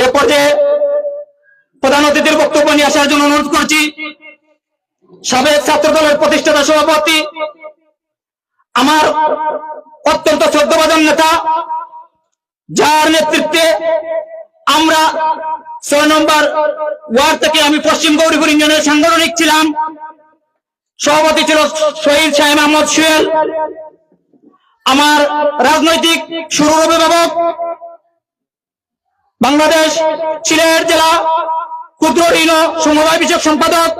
এ পর্যায়ে প্রধান অতিথির বক্তব্য নিয়ে আসার জন্য অনুরোধ করছি সাবেক ছাত্র দলের প্রতিষ্ঠাতা সভাপতি, আমার অত্যন্ত শ্রদ্ধাভাজন নেতা, যার নেতৃত্বে আমরা ৬ নম্বর ওয়ার্ড থেকে আমি পশ্চিম গৌরীপুর ইউনিয়নের সাংগঠনিক ছিলাম। সভাপতি ছিল শহীদ শাহ আহমদ সোহেল। আমার রাজনৈতিক শুরুর অভিভাবক বাংলাদেশ সিলেট জেলা ক্ষুদ্র ঋণ সমবায় বিষয়ক সম্পাদক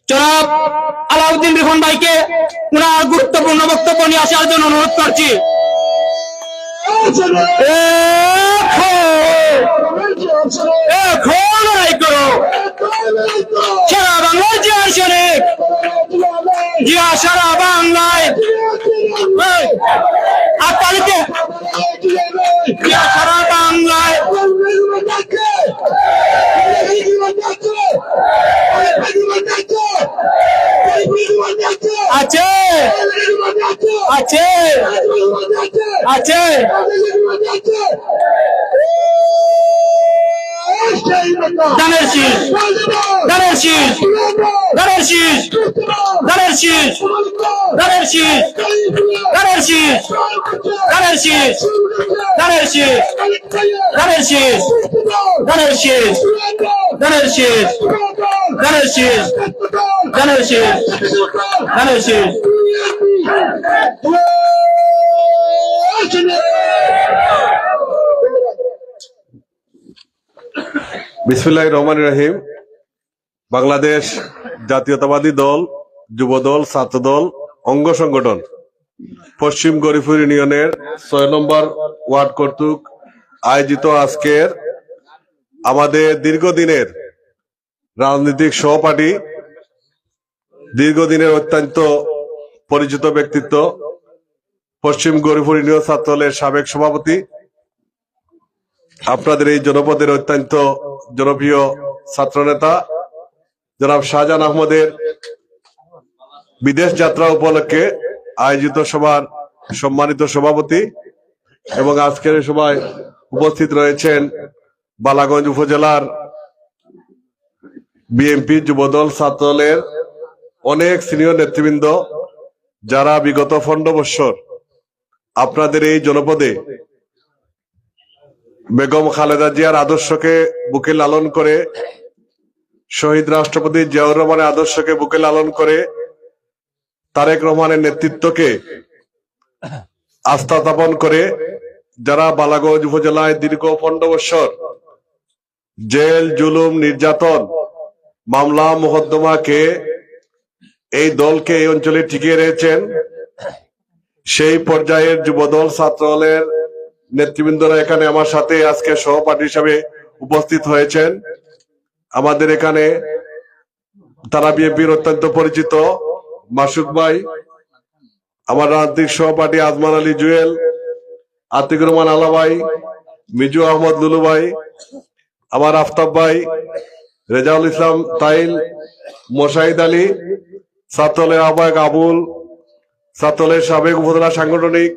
জনাব আলাউদ্দিন রিফন ভাইকে ওনার গুরুত্বপূর্ণ বক্তব্য নিয়ে আসার জন্য অনুরোধ করছি। সারা বাংলায় জিয়া শরীফ, জিয়া সারা বাংলায়, আপনাদেরকে জিয়া সারা বাংলায় আছে আছে আছে ধানের শীষ, ধানের শীষ, ধানের শীষ, ধানের শীষ, ধানের শীষ, ধানের শীষ, ধানের শীষ, ধানের শীষ, ধানের শীষ, ধানের শীষ, ধানের শীষ, ধানের শীষ, ধানের শীষ, ধানের শীষ। বিসমিল্লাহির রহমানির রহিম। বাংলাদেশ জাতীয়তাবাদী দল, যুব দল, ছাত্র দল, অঙ্গ সংগঠন পশ্চিম গৌরীপুর ইউনিয়নের ৬ নম্বর ওয়ার্ড কর্তৃক আয়োজিত আজকের আমাদের দীর্ঘদিনের রাজনৈতিক সহপাঠী, দীর্ঘদিনের অত্যন্ত পরিচিত ব্যক্তিত্ব, পশ্চিম গৌরীপুর ইউনিয়ন ছাত্র দলের সাবেক সভাপতি, আপনাদের এই জনপদের অত্যন্ত জনপ্রিয় ছাত্রনেতা জনাব শাহজাহান আহমদের বিদেশ যাত্রা উপলক্ষে আয়োজিত সভার সম্মানিত সভাপতি এবং আজকের সভায় উপস্থিত রয়েছেন বালাগঞ্জ উপজেলার বিএনপি যুবদল ছাত্রদলের অনেক সিনিয়র নেতৃবৃন্দ, যারা বিগত 15 বৎসর আপনাদের এই জনপদে বেগম খালেদা জিয়ার আদর্শকে বুকে লালন করে, শহীদ রাষ্ট্রপতি জিয়াউর রহমানের আদর্শকে বুকে লালন করে, তারেক রহমানের নেতৃত্বকে আস্থা স্থাপন করে, যারা বালাগঞ্জ উপজেলায় দীর্ঘ 15 বৎসর জেল, জুলুম, নির্যাতন, মামলা মোকদ্দমাকে এই দলকে এই অঞ্চলে টিকিয়ে রেখেছেন, সেই পর্যায়ের যুবদল ছাত্রদলের নেতৃবৃন্দরা এখানে আমার সাথে আজকে সহপাঠী হিসাবে উপস্থিত হয়েছেন। আমাদের এখানে তারা বিএনপির অত্যন্ত পরিচিত মাসুদ ভাই, আমার রাজনৈতিক সহপাঠী আজমান আলী জুয়েল, আতিকুর রহমান আলা ভাই, মিজু আহমদ লুলু ভাই, আমার আফতাব ভাই, রেজাউল ইসলাম তাইল, মোশাহিদ আলী, ছাত্রদলের আহ্বায়ক আবুল, ছাত্রদলের সাবেক উপজেলা সাংগঠনিক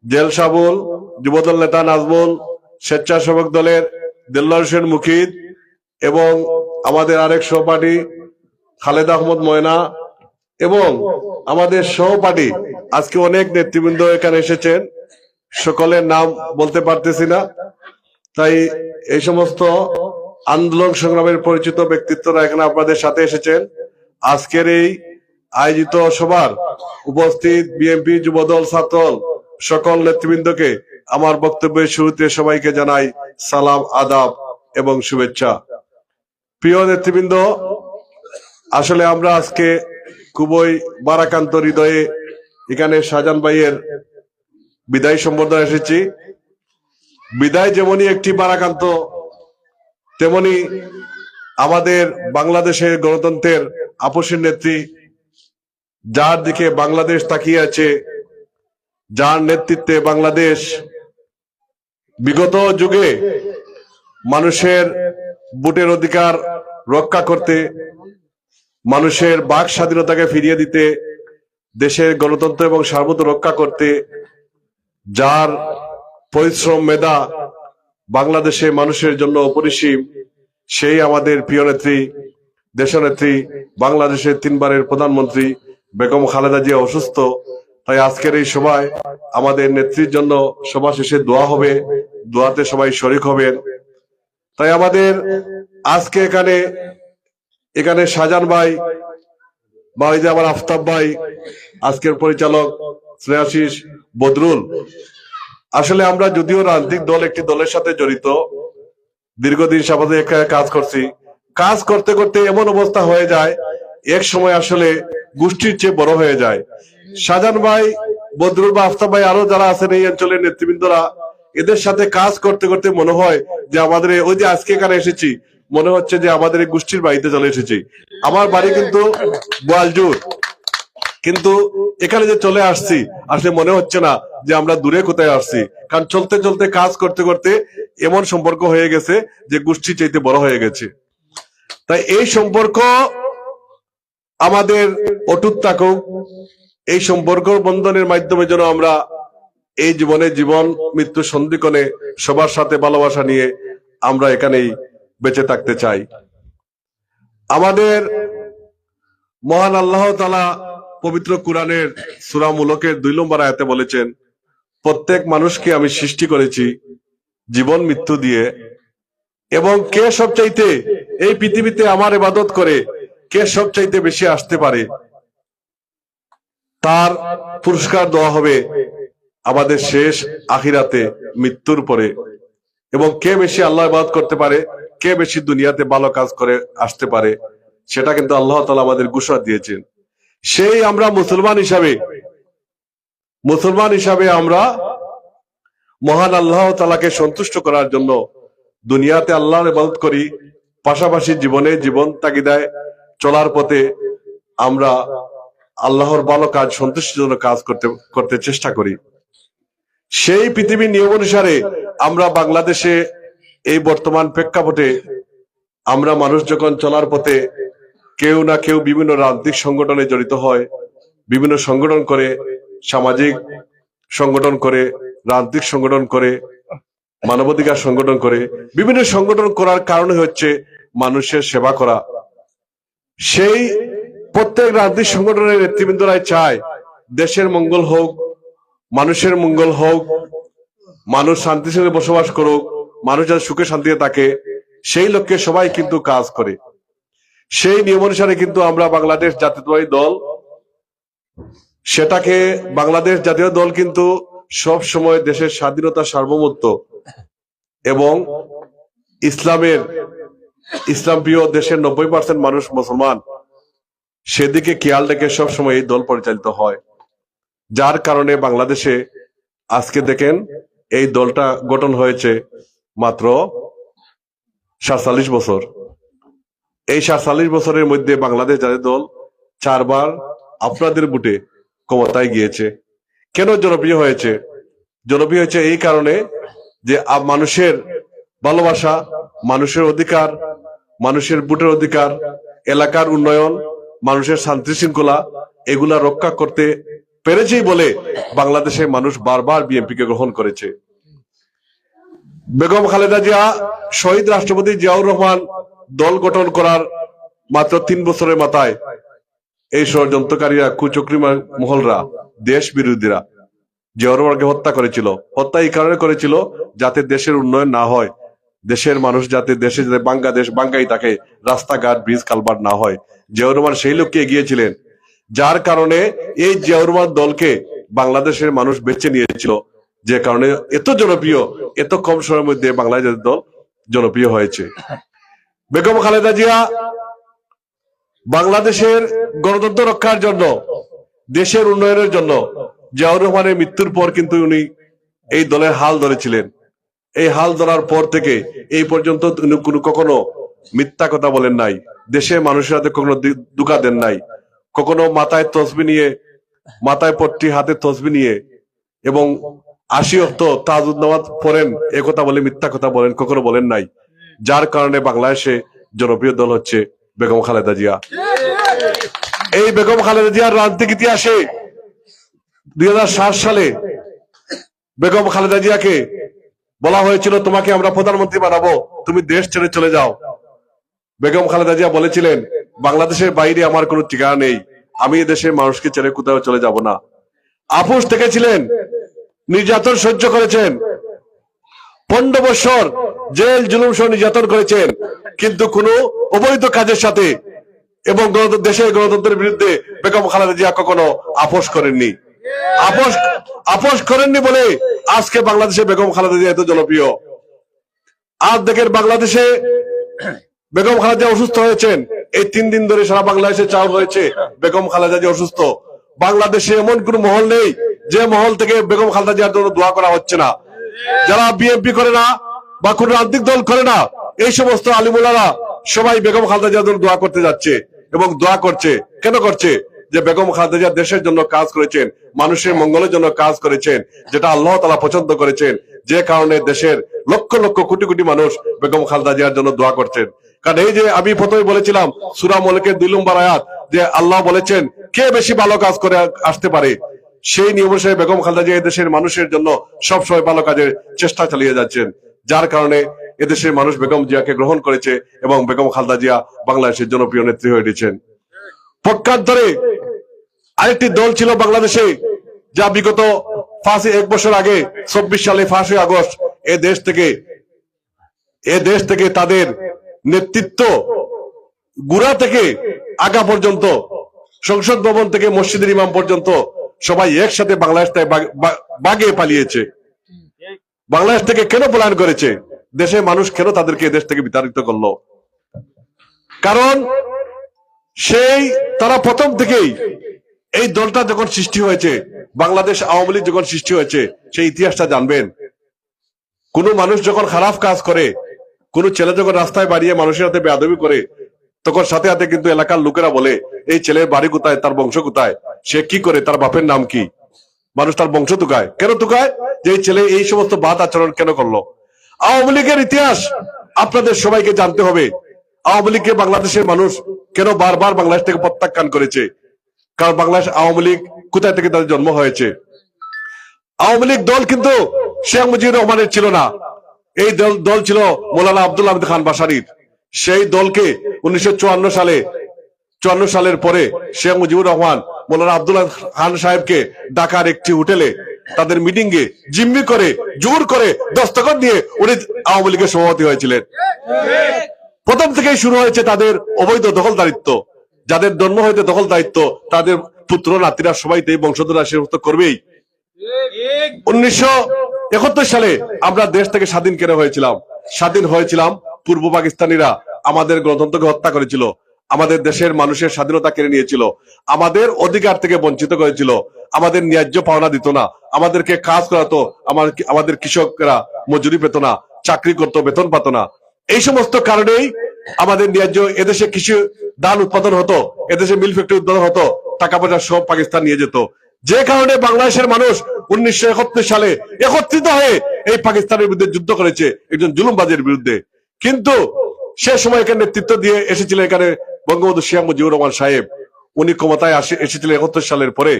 জেল সাবুল, যুবদল নেতা নাজমুল, স্বেচ্ছাসেবক দলের দেলোয়ার হোসেন মুকিদ এবং আমাদের আরেক সহপাঠী খালেদ আহমদ ময়না এবং আমাদের সহপাঠী আজকে অনেক নেতৃবৃন্দ এখানে এসেছেন, সকলের নাম বলতে পারতেছি না, তাই এই সমস্ত আন্দোলন সংগ্রামের পরিচিত ব্যক্তিত্বরা এখানে আপনাদের সাথে এসেছেন। আজকের এই আয়োজিত সভার উপস্থিত বিএনপি যুবদল ছাত্রদল সকল নেতৃবৃন্দকে আমার বক্তব্যের শুরুতে সবাইকে জানাই সালাম, আদাব এবং শুভেচ্ছা। প্রিয় নেতৃবৃন্দ, আসলে আমরা আজকে খুবই বারাকান্ত হৃদয়ে এখানে শাহজাহান ভাইয়ের বিদায় সম্বর্ধনা এসেছি। বিদায় যেমনই একটি বারাকান্ত, তেমনি আমাদের বাংলাদেশের গণতন্ত্রের আপসের নেত্রী, যার দিকে বাংলাদেশ তাকিয়ে আছে, যার নেতৃত্বে বাংলাদেশ বিগত যুগে মানুষের ভোটের অধিকার রক্ষা করতে, মানুষের বাক স্বাধীনতাকে ফিরিয়ে দিতে, দেশের গণতন্ত্র এবং সার্বভৌমত্ব রক্ষা করতে যার পরিশ্রম, মেধা বাংলাদেশে মানুষের জন্য অপরিসীম সেই আমাদের প্রিয় নেত্রী, দেশনেত্রী, বাংলাদেশের 3 বারের প্রধানমন্ত্রী বেগম খালেদা জিয়া অসুস্থ। তাই আজকের এই সভায় আমাদের নেত্রীর জন্য সভা শেষে দোয়া হবে, দোয়াতে সবাই শরীক হবেন। তাই আমাদের আজকে এখানে শাহজাহান ভাই বা ওই যে আমার আফতাব ভাই, আজকের পরিচালক স্নেহাশিস বদরুল, আসলে আমরা যদিও রাজনৈতিক দল একটি দলের সাথে জড়িত, দীর্ঘদিন সাথে কাজ করছি, কাজ করতে করতে এমন অবস্থা হয়ে যায় এক সময় আসলে গোষ্ঠীর চেয়ে বড় হয়ে যায়। শাহজাহান ভাই, বদরুল বা আফতাব ভাই, আরো যারা আছেন এই অঞ্চলের নেতৃবৃন্দরা, এদের সাথে কাজ করতে করতে মনে হয় যে আমাদের ওই যে আজকে এখানে এসেছি, মনে হচ্ছে যে আমাদের এই গোষ্ঠীর বাড়িতে চলে এসেছি। আমার বাড়ি কিন্তু বোয়ালজুর, কিন্তু এখানে যে চলে আসছি আসলে মনে হচ্ছে না যে আমরা দূরে কোথায় আসছি, কারণ চলতে চলতে কাজ করতে করতে এমন সম্পর্ক হয়ে গেছে যে গোষ্ঠী চাইতে বড় হয়ে গেছে। তাই এই সম্পর্ক আমাদের অটুট থাকুক, এই সম্পর্ক বন্ধনের মাধ্যমে যেন আমরা এই জীবনে জীবন মৃত্যু সন্ধিক্ষণে সবার সাথে ভালোবাসা নিয়ে আমরা এখানেই বেঁচে থাকতে চাই। আমাদের মহান আল্লাহ তাআলা পবিত্র কুরআনের সূরা মুলকের 2 নম্বর আয়াতে বলেছেন, প্রত্যেক মানুষকে আমি সৃষ্টি করেছি জীবন মৃত্যু দিয়ে, এবং কে সবচাইতে এই পৃথিবীতে আমার ইবাদত করে কে সবচাইতে বেশি আসতে পারে তার পুরস্কার দেওয়া হবে আমাদের শেষ আখিরাতে মৃত্যুর পরে। এবং কে বেশি আল্লাহ ইবাদত করতে পারে, কে বেশি দুনিয়াতে ভালো কাজ করে আসতে পারে, সেটা কিন্তু আল্লাহ তাআলা আমাদের ঘোষণা দিয়েছেন। সেই আমরা মুসলমান হিসাবে আমরা মহান আল্লাহ তাআলাকে সন্তুষ্ট করার জন্য দুনিয়াতে আল্লাহর ইবাদত করি, পাশাপাশি জীবন তাগিদায় চলার পথে আমরা আল্লাহর ভালো কাজ, সন্তুষ্টির জন্য কাজ করতে চেষ্টা করি। সেই পৃথিবীর নিয়ম অনুসারে আমরা বাংলাদেশে এই বর্তমান প্রেক্ষাপটে আমরা মানুষ যখন চলার পথে কেউ না কেউ বিভিন্ন রাজনৈতিক সংগঠনে জড়িত হয়, বিভিন্ন সংগঠন করে, সামাজিক সংগঠন করে, রাজনৈতিক সংগঠন করে, মানবাধিকার সংগঠন করে, বিভিন্ন সংগঠন করার কারণে হচ্ছে মানুষের সেবা করা। সেই প্রত্যেক রাজনৈতিক সংগঠনের নেতৃবৃন্দরাই চায় দেশের মঙ্গল হোক, মানুষের মঙ্গল হোক, মানুষ শান্তির সঙ্গে বসবাস করুক, মানুষ যাতে সুখে শান্তিতে থাকে, সেই লক্ষ্যে সবাই কিন্তু কাজ করে। সেই নিয়ম অনুসারে কিন্তু আমরা বাংলাদেশ জাতীয়তাবাদী দল, সেটাকে বাংলাদেশ জাতীয় দল কিন্তু সব সময় দেশের স্বাধীনতা, সার্বভৌমত্ব এবং ইসলাম প্রিয় দেশের 90% মানুষ মুসলমান, সেদিকে খেয়াল রেখে সবসময় এই দল পরিচালিত হয়। যার কারণে বাংলাদেশে আজকে দেখেন এই দলটা গঠন হয়েছে মাত্র 47 বছর। এই 47 বছরের মধ্যে বাংলাদেশ জাতীয় দল 4 বার আপনাদের ভোটে ক্ষমতায় গিয়েছে। কেন জনপ্রিয় হয়েছে? জনপ্রিয় হয়েছে এই কারণে যে মানুষের ভালোবাসা, মানুষের অধিকার, মানুষের ভোটের অধিকার, এলাকার উন্নয়ন, মানুষের শান্তি শৃঙ্খলা, এগুলা রক্ষা করতে পেরেছেই বলে বাংলাদেশের মানুষ বারবার বিএনপিকে গ্রহণ করেছে। বেগম খালেদা জিয়া, শহীদ রাষ্ট্রপতি জিয়াউর রহমান দল গঠন করার মাত্র 3 বছরের মাথায় এই ষড়যন্ত্রকারীরা, কুচক্রী মহলরা, দেশ বিরোধীরা জিয়াউর রহমানকে হত্যা করেছিল। হত্যা এই কারণে করেছিল যাতে দেশের উন্নয়ন না হয়, দেশের মানুষ যাতে বাংলাদেশ বাঙ্গাই থাকে, রাস্তাঘাট, ব্রিজ, কালভার্ট না হয়। জিয়াউর রহমান সেই লক্ষ্যে এগিয়েছিলেন, যার কারণে এই জিয়াউর রহমান দলকে বাংলাদেশের মানুষ বেছে নিয়েছিল, যে কারণে এত জনপ্রিয়, এত কম সময়ের মধ্যে বাংলাদেশ দল জনপ্রিয় হয়েছে। বেগম খালেদা জিয়া বাংলাদেশের গণতন্ত্র রক্ষার জন্য, দেশের উন্নয়নের জন্য জিয়াউর রহমানের মৃত্যুর পর কিন্তু উনি এই দলের হাল ধরেছিলেন। এই হাল ধরার পর থেকে এই পর্যন্ত কখনো মিথ্যা কথা বলেন নাই, দেশের মানুষের হাতে কখনো ধোঁকা দেন নাই, কখনো মাথায় তসবি নিয়ে, মাথায় পট্টি, হাতে তসবি নিয়ে এবং 80 ওয়াক্ত তাহাজ্জুদ নামাজ পড়েন এ কথা বলে মিথ্যা কথা বলেন, কখনো বলেন নাই। যার কারণে বাংলাদেশে জনপ্রিয় দল হচ্ছে বেগম খালেদা জিয়া। এই বেগম খালেদা জিয়ার রাজনৈতিক ইতিহাসে 2007 সালে বেগম খালেদা জিয়াকে বলা হয়েছিল তোমাকে আমরা প্রধানমন্ত্রী বানাবো, তুমি দেশ ছেড়ে চলে যাও। বেগম খালেদা জিয়া বলেছিলেন বাংলাদেশের বাইরে আমার কোনো ঠিকানা নেই, আমি দেশের মানুষকে ছেড়ে কোথাও চলে যাব না। আপোষ থেকেছিলেন, নির্যাতন সহ্য করেছেন, 15 বছর জেল জুলুম সহ নির্যাতন করেছেন, কিন্তু কোনো অবৈধ কাজের সাথে এবং দেশের গণতন্ত্রের বিরুদ্ধে বেগম খালেদা জিয়া কখনো আপোষ করেননি। আপোষ করেননি বলে আজকে বাংলাদেশে বেগম খালেদা জিয়া এত জনপ্রিয়। আজ দেখেন বাংলাদেশে বেগম খালেদা জিয়া অসুস্থ হয়েছেন, এই 3 দিন ধরে সারা বাংলাদেশে চাপ হয়েছে বেগম খালেদা জিয়া অসুস্থ। বাংলাদেশে এমন কোন মহল নেই যে মহল থেকে বেগম খালেদা জিয়ার জন্য দোয়া করা হচ্ছে না। যারা বিএনপি করে না বা কোন রাজনৈতিক দল করে না, এই সমস্ত আলিমুলারা সবাই বেগম খালেদা জিয়ার জন্য দোয়া করতে যাচ্ছে এবং দোয়া করছে। কেন করছে? যে বেগম খালেদা জিয়া দেশের জন্য কাজ করেছেন, মানুষের মঙ্গলের জন্য কাজ করেছেন, যেটা আল্লাহ তাআলা পছন্দ করেছেন, যে কারণে দেশের লক্ষ লক্ষ কোটি কোটি মানুষ বেগম খালেদা জিয়ার জন্য দোয়া করছেন। কারণ এই যে আমি প্রথমে বলেছিলাম সূরা মুলকের 2 নম্বর আয়াত, যে আল্লাহ বলেছেন কে বেশি ভালো কাজ করে আসতে পারে, সেই নিয়ম অনুসারে বেগম খালেদা জিয়া দেশের মানুষের জন্য সবসময় ভালো কাজের চেষ্টা চালিয়ে যাচ্ছেন, যার কারণে এদেশের মানুষ বেগম জিয়াকে গ্রহণ করেছে এবং বেগম খালেদা জিয়া বাংলাদেশের জনপ্রিয় নেত্রী হয়ে উঠেছেন। পক্ষান্তরে আরেকটি দল ছিল বাংলাদেশে, যা বিগত 1 বছর আগে 24 সালে 5 আগস্ট এ দেশ থেকে তাদের নেতৃত্ব গুড়া থেকে আগা পর্যন্ত, সংসদ ভবন থেকে মসজিদের ইমাম পর্যন্ত সবাই একসাথে বাংলাদেশ থেকে বাগে পালিয়েছে। বাংলাদেশ থেকে কেন পলায়ন করেছে? দেশের মানুষ কেন তাদেরকে দেশ থেকে বিতাড়িত করলো? কারণ তারা প্রথম থেকেই এই দলটা যখন সৃষ্টি হয়েছে, বাংলাদেশ আওয়ামী লীগ যখন সৃষ্টি হয়েছে, সেই ইতিহাসটা জানবেন। কোন মানুষ যখন খারাপ কাজ করে, কোন ছেলে যখন রাস্তায় বাড়িয়ে মানুষের হাতে বেয়াদবি করে, তখন সাথে সাথে কিন্তু এলাকার লোকেরা বলে এই ছেলের বাড়ি কোথায়, তার বংশ কোথায়, সে কি করে, তার বাপের নাম কি। মানুষ তার বংশ তুকায়। কেন তুকায়? যে এই ছেলে এই সমস্ত বাদ আচরণ কেন করলো। আওয়ামী লীগের ইতিহাস আপনাদের সবাইকে জানতে হবে। আওয়ামী লীগকে বাংলাদেশের মানুষ কেন বারবার বাংলাদেশ থেকে প্রত্যাখ্যান করেছে? কারণ বাংলাদেশ আওয়ামী লীগ কোথায় থেকে তাদের জন্ম হয়েছে। আওয়ামী লীগ দল কিন্তু শেখ মুজিবুর রহমানের ছিল না, এই দল ছিল মৌলানা আব্দুল হামিদ খান বাসারীর। সেই দলকে 1954 সালের পরে শেখ মুজিবুর রহমান মৌলানা আব্দুল খান সাহেবকে ঢাকার একটি হোটেলে তাদের মিটিং এ জিম্মি করে জোর করে দস্তখত দিয়ে উনি আওয়ামী লীগের সভাপতি হয়েছিলেন। প্রথম থেকেই শুরু হয়েছে তাদের অবৈধ দখলদারিত্ব। যাদের জন্ম হইতে দখলদারিত্ব, তাদের পুত্র নাতিরা সবাই এই বংশধরা সে করবেই। 1971 সালে আমরা দেশ থেকে স্বাধীন কেন হয়েছিলাম? স্বাধীন হয়েছিলাম পূর্ব পাকিস্তানিরা আমাদের গণতন্ত্রকে হত্যা করেছিল, আমাদের দেশের মানুষের স্বাধীনতা কেড়ে নিয়েছিল, আমাদের অধিকার থেকে বঞ্চিত করেছিল, আমাদের ন্যায্য পাওনা দিত না, আমাদেরকে কাজ করাতো, আমাদের কৃষকরা মজুরি পেত না, চাকরি করতো, বেতন পাত না। এই সমস্ত কারণেই আমাদের ন্যায্য এদেশে কৃষি ধান উৎপাদন হতো, এদেশে মিল ফ্যাক্টরি উৎপাদন হতো, টাকা পয়সা সব পাকিস্তান নিয়ে যেত। যে কারণে বাংলাদেশের মানুষ 1971 সালে একত্রিত হয়ে এই পাকিস্তানের বিরুদ্ধে যুদ্ধ করেছে, একজন জুলুমবাজের বিরুদ্ধে। কিন্তু সে সময় এখানে নেতৃত্ব দিয়ে এসেছিলেন এখানে বঙ্গবন্ধু শেখ মুজিবুর রহমান সাহেব। উনি ক্ষমতায় এসেছিলেন 71 সালের পরে।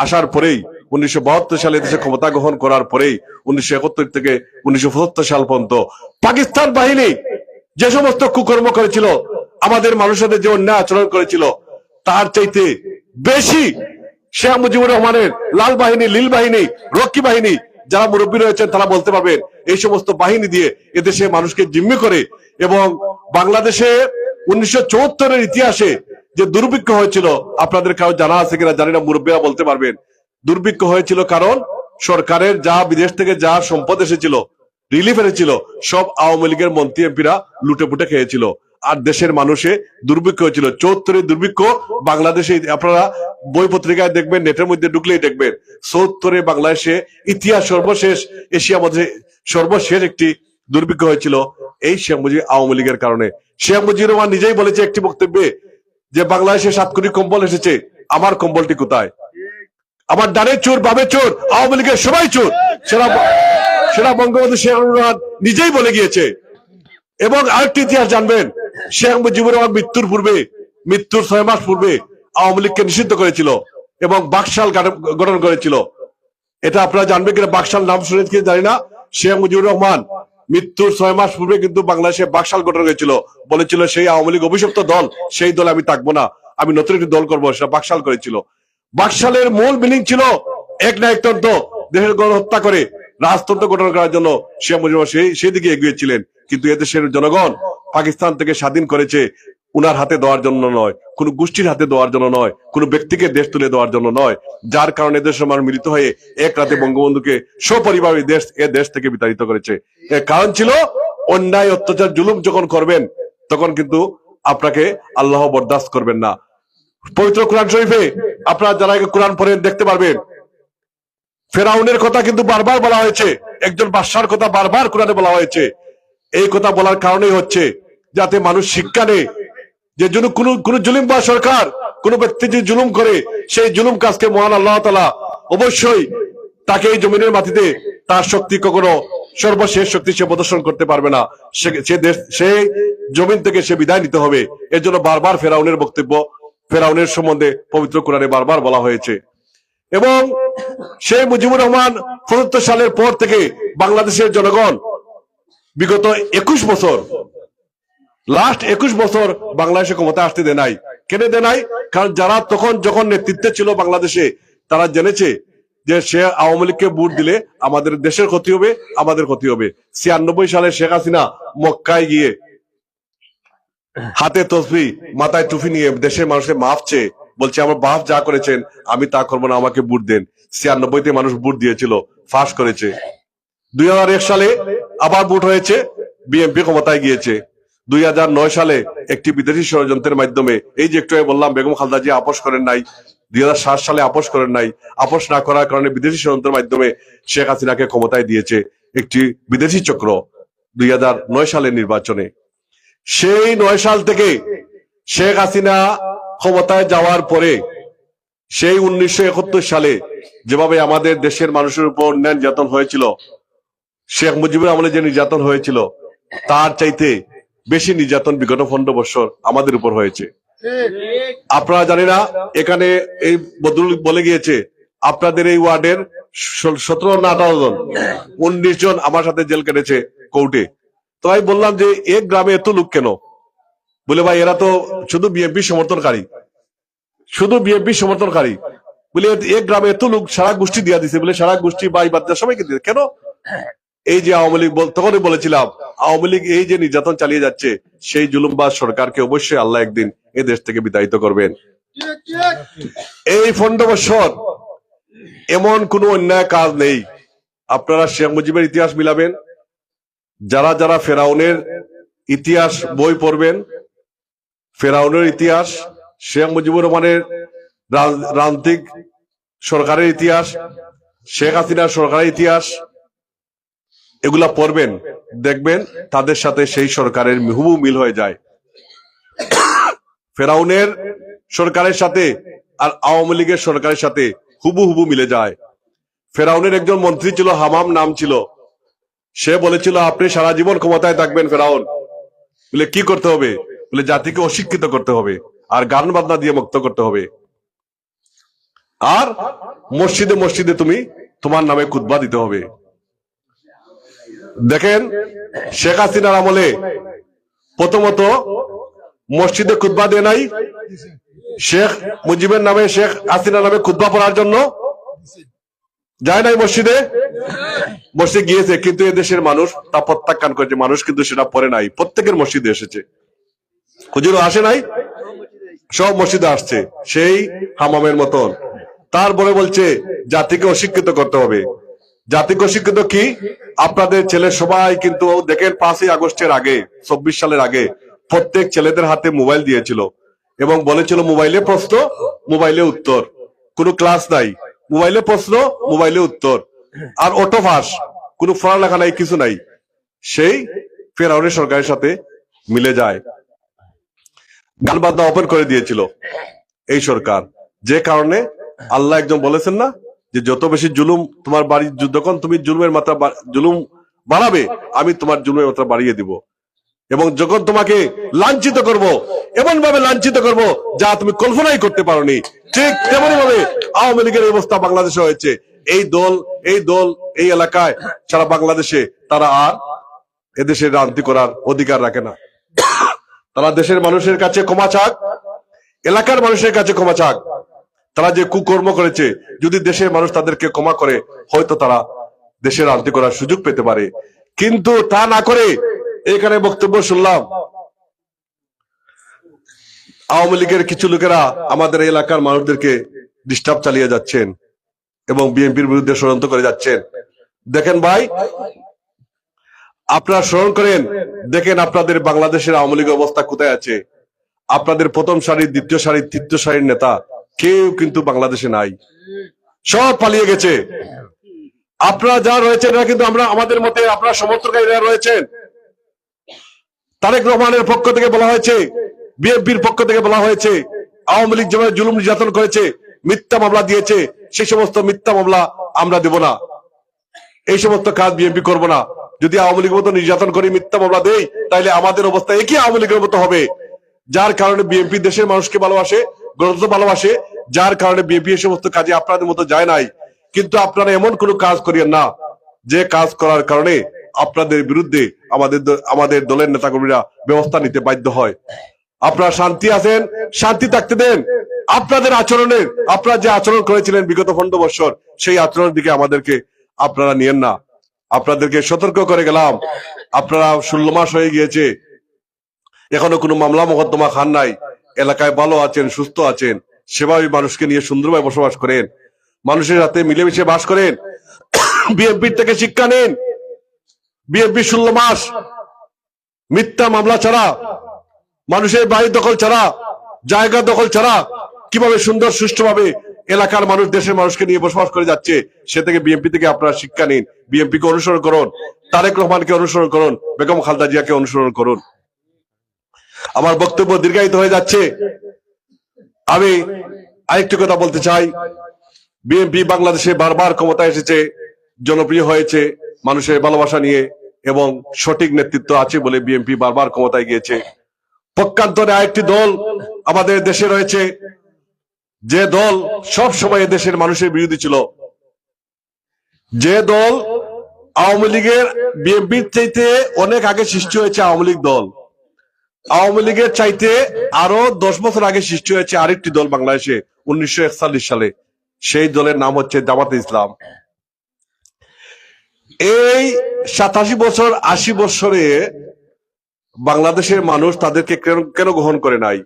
আসার পরেই 1972 সালে দেশে ক্ষমতা গ্রহণ করার পরেই 1971 থেকে 1975 সাল পর্যন্ত পাকিস্তান বাহিনী যে সমস্ত কুকর্ম করেছিল, আমাদের মানুষদের যে অন্যায় আচরণ করেছিল, তার চাইতে বেশি শেখ মুজিবুর রহমানের লাল বাহিনী, নীল বাহিনী, রক্ষী বাহিনী, যারা মুরব্বী রয়েছেন তারা বলতে পারবেন, এই সমস্ত বাহিনী দিয়ে এদেশে মানুষকে জিম্মি করে। এবং বাংলাদেশে 1974-এর ইতিহাসে যে দুর্ভিক্ষ হয়েছিল, আপনাদের কারো জানা আছে কিনা জানি না, মুরব্বীরা বলতে পারবেন। দুর্ভিক্ষ হয়েছিল কারণ সরকারের যা বিদেশ থেকে যা সম্পদ এসেছিল, রিলিফ এনেছিল, সব আওয়ামী লীগের মন্ত্রী এমপিরা লুটে পুটে খেয়েছিল, আর দেশের মানুষে দুর্ভিক্ষ হয়েছিল। 74-এর দুর্ভিক্ষ বাংলাদেশে আপনারা বই পত্রিকায় দেখবেন, নেটের মধ্যে ঢুকলেই দেখবেন। 74-এ বাংলাদেশে ইতিহাস সর্বশেষ, এশিয়ার মধ্যে সর্বশেষ একটি দুর্ভিক্ষ হয়েছিল এই শেখ মুজিব আওয়ামী লীগের কারণে। শেখ মুজিবুর রহমান নিজেই বলেছে একটি বক্তব্যে যে বাংলাদেশে 7 কোটি কম্বল এসেছে, আমার কম্বলটি কোথায়? আমার ডানের চোর, বামের চোর, আওয়ামী লীগের সবাই চোর, সেটা বঙ্গবন্ধু শেখ মুজিবুর রহমান নিজেই বলে গিয়েছে। এবং আরেকটি ইতিহাস জানবেন, শেখ মুজিবুর রহমান মৃত্যুর 6 মাস পূর্বে আওয়ামী লীগকে নিষিদ্ধ করেছিল এবং বাকশাল গঠন করেছিল। এটা আপনারা জানবেন কিনা, বাকশাল নাম শুনে কি জানি না। শেখ মুজিবুর রহমান মৃত্যুর 6 মাস পূর্বে কিন্তু বাংলাদেশে বাকশাল গঠন হয়েছিল, বলেছিল সেই আওয়ামী লীগ অভিশপ্ত দল, সেই দলে আমি থাকবো না, আমি নতুন একটি দল করবো, সেটা বাকশাল করেছিল। বাকশালের মূল মিনিং ছিল এক না একতন্ত্র, দেশের গণহত্যা করে রাজতন্ত্র গঠন করার জন্য শেখ মুজিবুর সেই দিকে এগিয়েছিলেন। কিন্তু এদেশের জনগণ পাকিস্তান থেকে স্বাধীন করেছে উনার হাতে দেওয়ার জন্য নয়, কোন গোষ্ঠীর হাতে দেওয়ার জন্য নয়, কোন ব্যক্তিকে দেশ তুলে দেওয়ার জন্য নয়, যার কারণে দেশের মানুষ মিলিত হয়ে এক রাতে বঙ্গবন্ধুকে সপরিবারে দেশ থেকে বিতাড়িত করেছে। এর কারণ ছিল অন্যায় অত্যাচার জুলুম যখন করবেন তখন কিন্তু আপনাকে আল্লাহ বরদাস্ত করবেন না। পবিত্র কোরআন শরীফে আপনারা যারা কোরআন পড়েন দেখতে পারবেন ফেরাউনের কথা কিন্তু বারবার বলা হয়েছে, একজন বাদশার কথা বারবার কোরআনে বলা হয়েছে। এই কথা বলার কারণেই হচ্ছে যাতে মানুষ শিক্ষা নেয় যে কোন জুলুম বা সরকার কোন ব্যক্তি যে জুলুম করে সেই জুলুম কাজকে মহান আল্লাহ তাআলা অবশ্যই তাকে এই জমিনের মাটিতে তার শক্তি কখনো সর্বশেষ শক্তি সে প্রদর্শন করতে পারবে না, সেই জমিন থেকে সে বিদায় নিতে হবে। এর জন্য বারবার ফেরাউনের বক্তব্য, ফেরাউনের সম্বন্ধে পবিত্র কোরআনে বারবার বলা হয়েছে। এবং সেই মুজিবুর রহমান ৭৫ সালের পর থেকে বাংলাদেশের জনগণ বিগত ২১ বছর, লাস্ট ২১ বছর বাংলাদেশে ক্ষমতা আসতে দেয় নাই। কেন দেয় নাই? কারণ যারা তখন যখন নেতৃত্বে ছিল বাংলাদেশে তারা জেনেছে যে সে আওয়ামী লীগকে ভোট দিলে আমাদের দেশের ক্ষতি হবে, আমাদের ক্ষতি হবে। ৯৬ সালে শেখ হাসিনা মক্কায় গিয়ে হাতে তসবি মাথায় টুপি নিয়ে দেশের মানুষকে মাফ চেয়ে বলছে আমার বাপ যা করেছেন আমি তা করবো না, আমাকে ভোট দেন। ৯৬-তে মানুষ ভোট দিয়েছিল, ফাঁস করেছে। ২০০১ সালে আবার ভোট হয়েছে, বিএনপি ক্ষমতায় গিয়েছে। ২০০৯ সালে একটি বিদেশি ষড়যন্ত্রের মাধ্যমে, এই যে একটু বললাম বেগম খালেদা জিয়া আপোষ করেন নাই, ২০০৭ সালে আপোষ করেন নাই, আপোষ না করার কারণে বিদেশি ষড়যন্ত্রের মাধ্যমে শেখ হাসিনাকে ক্ষমতায় দিয়েছে একটি বিদেশি চক্র ২০০৯ সালের নির্বাচনে। সেই ৯ সাল থেকে শেখ হাসিনা ক্ষমতায় যাওয়ার পরে সেই ১৯৭১ সালে যেভাবে আমাদের দেশের মানুষের উপর অন্যায় নির্যাতন হয়েছিল, শেখ মুজিবুর আমলে যে নির্যাতন হয়েছিল তার চাইতে বেশি নির্যাতন বিগত ১৫ বছর আমাদের উপর হয়েছে। আপনারা জানি না, এখানে এই বদরুল বলে গিয়েছে আপনাদের এই ওয়ার্ডের ১৭ না ১৮ জন, ১৯ জন আমার সাথে জেল কেটেছে কোর্টে। তো আমি বললাম যে এক গ্রামে এত লোক কেন? বলে ভাই এরা তো শুধু বিএনপি সমর্থনকারী, শুধু বিএনপি সমর্থনকারী। বলে এক গ্রামে এত লোক সারা গোষ্ঠী দিয়া দিছে, বলে সারা গোষ্ঠী ভাই বাচ্চা সবাইকে দিয়ে কেন? এই যে আওয়ামী লীগ, তখনই বলেছিলাম আওয়ামী লীগ এই যে নির্যাতন চালিয়ে যাচ্ছে সেই জুলুমবাজ সরকারকে অবশ্যই আল্লাহ একদিন এই দেশ থেকে বিতাড়িত করবেন। এই ১৫ বছর এমন কোন অন্যায় কাজ নেই। আপনারা শেখ মুজিবের ইতিহাস মিলাবেন, যারা যারা ফেরাউনের ইতিহাস বই পড়বেন, ফেরাউনের ইতিহাস, শেখ মুজিবুর রহমানের রাজনৈতিক সরকারের ইতিহাস, শেখ হাসিনার সরকারের ইতিহাস, এগুলা পড়বেন, দেখবেন তাদের সাথে সেই সরকারের হুবহু মিল হয়ে যায়। ফেরাউনের সরকারের সাথে আর আওয়ামী লীগের সরকারের সাথে হুবহু মিলে যায়। ফেরাউনের একজন মন্ত্রী ছিল, হামাম নাম ছিল, সে বলেছিল আপনি সারা জীবন ক্ষমতায় থাকবেন ফেরাউন, বলে কি করতে হবে? বলে জাতিকে অশিক্ষিত করতে হবে আর গান বাজনা দিয়ে মুক্ত করতে হবে, আর মসজিদে মসজিদে তুমি তোমার নামে খুতবা দিতে হবে। দেখেন শেখ হাসিনার আমলে প্রথমত মসজিদে খুতবা দেয় নাই, শেখ মুজিবের নামে শেখ হাসিনার নামে খুতবা পড়ার জন্য যায় নাই মসজিদে, মসজিদে গিয়েছে কিন্তু এদেশের মানুষ তা প্রত্যাখ্যান করেছে, মানুষ কিন্তু সেটা পড়ে নাই, প্রত্যেকের মসজিদে এসেছে, হুজুরও আসে নাই, সব মসজিদে আসছে সেই হামামের মতন। তারপরে বলছে জাতিকে অশিক্ষিত করতে হবে। জাতিকে অশিক্ষিত কি? আপনাদের ছেলে সবাই কিন্তু দেখেন ৫ই আগস্টের আগে ২৪ সালের আগে প্রত্যেক ছেলেদের হাতে মোবাইল দিয়েছিল এবং বলেছিল মোবাইলে প্রশ্ন মোবাইলে উত্তর, কোনো ক্লাস নাই, মোবাইলে প্রশ্ন মোবাইলে উত্তর, আর অটো পাস, কোনো পড়ালেখা নাই, কিছু নাই। সেই ফেরাউনের সরকারের সাথে মিলে যায়, গান বাজনা ওপেন করে দিয়েছিল এই সরকার। যে কারণে আল্লাহ একজন বলেছেন না যে যত বেশি জুলুম তোমার বাড়ি, যখন তুমি জুলুমের মাত্রা জুলুম বাড়াবে আমি তোমার জুলুমের মাত্রা বাড়িয়ে দিব, এবং যখন তোমাকে লাঞ্ছিত করব এমন ভাবে লাঞ্ছিত করব যা তুমি কল্পনাই করতে পারোনি। ঠিক তেমনি ভাবে আওয়ামী লীগের অবস্থা বাংলাদেশে হয়েছে। এই দল এই এলাকায় সারা বাংলাদেশে তারা আর এদেশে রাজনীতি করার অধিকার রাখে না। তারা দেশের মানুষের কাছে ক্ষমা চাক, এলাকার মানুষের কাছে ক্ষমা চাক। তারা যে কুকর্ম করেছে, যদি দেশের মানুষ তাদেরকে ক্ষমা করে, হয়তো তারা দেশের রাজনীতি করার সুযোগ পেতে পারে। কিন্তু তা না করে এখানে বক্তব্য শুনলাম আওয়ামী লীগের কিছু লোকেরা আমাদের এলাকার মানুষদেরকে ডিস্টার্ব চালিয়ে যাচ্ছেন এবং বিএনপির বিরুদ্ধে ষড়যন্ত্র করে যাচ্ছেন। দেখেন ভাই, আপনারা স্মরণ করেন, দেখেন আপনাদের বাংলাদেশের আওয়ামী লীগের অবস্থা কোথায় আছে। আপনাদের প্রথম সারির, দ্বিতীয় সারির, তৃতীয় সারির নেতা কেউ কিন্তু বাংলাদেশে নাই, সব পালিয়ে গেছে। আপনারা যা রয়েছেন এরা কিন্তু আমাদের মতে আপনারা সমর্থকারীরা রয়েছেন। তারেক রহমানের পক্ষ থেকে বলা হয়েছে, বিএনপির পক্ষ থেকে বলা হয়েছে, আওয়ামী লীগ যেভাবে জুলুম নির্যাতন করেছে, মিথ্যা মামলা দিয়েছে, সেই সমস্ত মিথ্যা মামলা আমরা দেব না, এই সমস্ত কাজ বিএনপি করবো না। যদি আওয়ামী লীগের মতো নির্যাতন করে মিথ্যা মামলা দেই, তাহলে আমাদের অবস্থা একই আওয়ামী লীগের মতো হবে। যার কারণে বিএনপি দেশের মানুষকে ভালোবাসে, গণতন্ত্র ভালোবাসে, যার কারণে বিএনপি এই সমস্ত কাজে আপনাদের মতো যায় নাই। কিন্তু আপনারা এমন কোনো কাজ করিয়েন না যে কাজ করার কারণে আপনাদের বিরুদ্ধে আমাদের দলের নেতাকর্মীরা ব্যবস্থা নিতে বাধ্য হয়। আপনারা শান্তি আছেন, শান্তি থাকতে দেন। আপনাদের আচরণের, আপনারা যে আচরণ করেছিলেন বিগত 15 বছর, সেই আচরণের দিকে আমাদেরকে আপনারা নিয়েন না। আপনাদেরকে সতর্ক করে গেলাম, আপনারা 16 মাস হয়ে গিয়েছে, এখনো কোনো মামলা মোকদ্দমা খান নাই, এলাকায় ভালো আছেন, সুস্থ আছেন, সেভাবে মানুষকে নিয়ে সুন্দরভাবে বসবাস করেন, মানুষের সাথে মিলেমিশে বাস করেন। বিএনপির থেকে শিক্ষা নেন। বিএনপি 16 মাস মিথ্যা মামলা ছাড়া, মানুষের বাড়ি দখল ছাড়া, জায়গা দখল ছাড়া কিভাবে সুন্দর সুষ্ঠুভাবে এলাকার মানুষ, দেশের মানুষকে নিয়ে বসবাস করে যাচ্ছে, সে থেকে বিএনপি থেকে আপনারা শিক্ষা নিন। বিএনপি কে অনুসরণ করুন, তারেক রহমানকে অনুসরণ করুন, বেগম খালেদা জিয়াকে অনুসরণ করুন। আমার বক্তব্য দীর্ঘায়িত হয়ে যাচ্ছে, আমি আরেকটি কথা বলতে চাই। বিএনপি বাংলাদেশে বারবার ক্ষমতায় এসেছে, জনপ্রিয় হয়েছে মানুষের ভালোবাসা নিয়ে, এবং সঠিক নেতৃত্ব আছে বলে বিএনপি বারবার ক্ষমতায় গিয়েছে। পক্ষান্তরে আরেকটি দল আমাদের দেশে রয়েছে, যে দল সব সময় দেশের মানুষের বিরোধী ছিল, যে দল আওয়ামী লীগের, বিএনপির চাইতে অনেক আগে সৃষ্টি হয়েছে আওয়ামী লীগ দল। আওয়ামী লীগের চাইতে আরো 10 বছর আগে সৃষ্টি হয়েছে আরেকটি দল বাংলাদেশে 1941 সালে, সেই দলের নাম হচ্ছে জামাতে ইসলাম। এই 87 বছর 80 বছরে বাংলাদেশের মানুষ তাদেরকে কেন গ্রহণ করে নাই?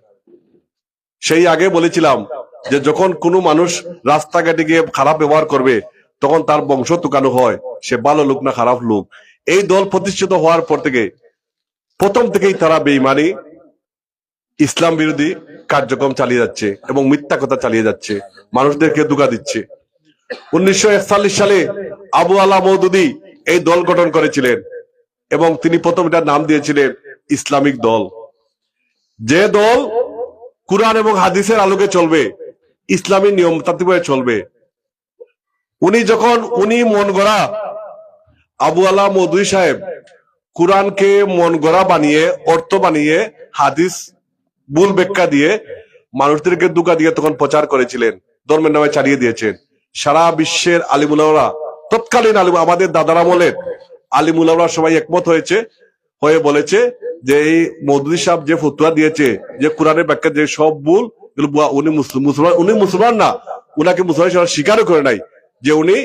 সেই আগে বলেছিলাম যে যখন কোনো মানুষ রাস্তাঘাটে গিয়ে খারাপ ব্যবহার করবে, তখন তার বংশ তুকানো হয়, সে ভালো লোক না খারাপ লোক। এই দল প্রতিষ্ঠিত হওয়ার পর থেকে প্রথম থেকেই তারা বেঈমানি, ইসলাম বিরোধী কার্যক্রম চালিয়ে যাচ্ছে এবং মিথ্যা কথা চালিয়ে যাচ্ছে, মানুষদেরকে ধোঁকা দিচ্ছে। 1941 সালে আবু আলা মওদুদী এই দল গঠন করেছিলেন এবং তিনি প্রথম এটার নাম দিয়েছিলেন ইসলামিক দল। যে দল কুরআন এবং হাদিসের আলোকে চলবে, ইসলামী নিয়ম তাত্ত্বিকভাবে চলবে। উনি মন গড়া, আবু আলা মওদুদী সাহেব কুরআনকে মন গড়া বানিয়ে, অর্থ বানিয়ে, হাদিস ভুল ব্যাখ্যা দিয়ে মানুষদেরকে ধোঁকা দিয়ে তখন প্রচার করেছিলেন, ধর্মের নামে চালিয়ে দিয়েছেন। সারা বিশ্বের আলিমুলামারা, তৎকালীন আলিম, আমাদের দাদার আমলের আলিমুলামারা সবাই একমত হয়ে বলেছে যে এই মওদুদী সাহেব যে ফতোয়া দিয়েছে যে কোরআনের ব্যাখ্যা যে সব ভুল, উনি মুসলমান না, উনাকে মুসলমান হিসেবে স্বীকারও করে নাই, যে উনি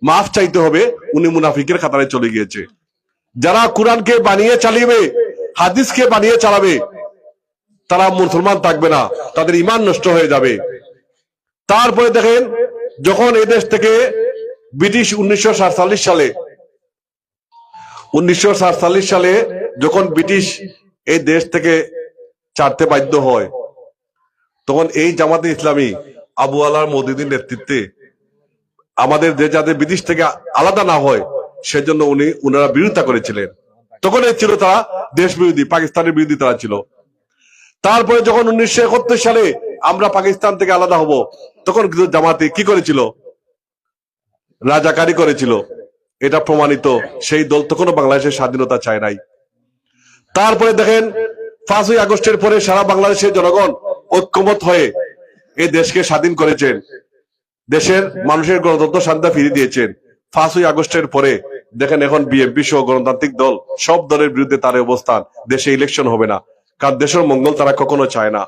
মাফ চাইতে হবে, উনি মুনাফিকের কাতারে চলে গিয়েছে। যারা কোরআনকে বানিয়ে চালিয়ে, হাদিসকে বানিয়ে চালাবে, তারা মুসলমান থাকবে না, তাদের ঈমান নষ্ট হয়ে যাবে। তারপরে দেখেন, যখন এই দেশ থেকে ব্রিটিশ 1947 সালে যখন ব্রিটিশ এই দেশ থেকে ছাড়তে বাধ্য হয়, তখন এই জামাতে ইসলামী আবু আলা মওদুদীর নেতৃত্বে আমাদের যাতে ব্রিটিশ থেকে আলাদা না হয় সেজন্য উনারা বিরোধিতা করেছিলেন। তখন ছিল তারা দেশ বিরোধী, পাকিস্তানের বিরোধী তারা ছিল। তারপরে যখন 1971 সালে আমরা পাকিস্তান থেকে আলাদা হব, তখন কিন্তু জামাতে কি করেছিল? রাজাকারী করেছিল। এটা প্রমাণিত। সেই দল তখনও বাংলাদেশের স্বাধীনতা চায় নাই। তারপরে দেখেন 5ই আগস্টের পরে সারা বাংলাদেশের জনগণ ঐক্যমত হয়ে এই দেশকে স্বাধীন করেছেন। দেশের মানুষের গণতন্ত্র শান্তি ফিরিয়ে দিয়েছেন। 5ই আগস্টের পরে দেখেন এখন বিএনপি সহ গণতান্ত্রিক দল সব দলের বিরুদ্ধে তার অবস্থান, দেশে ইলেকশন হবে না, কারণ দেশের মঙ্গল তারা কখনো চায় না।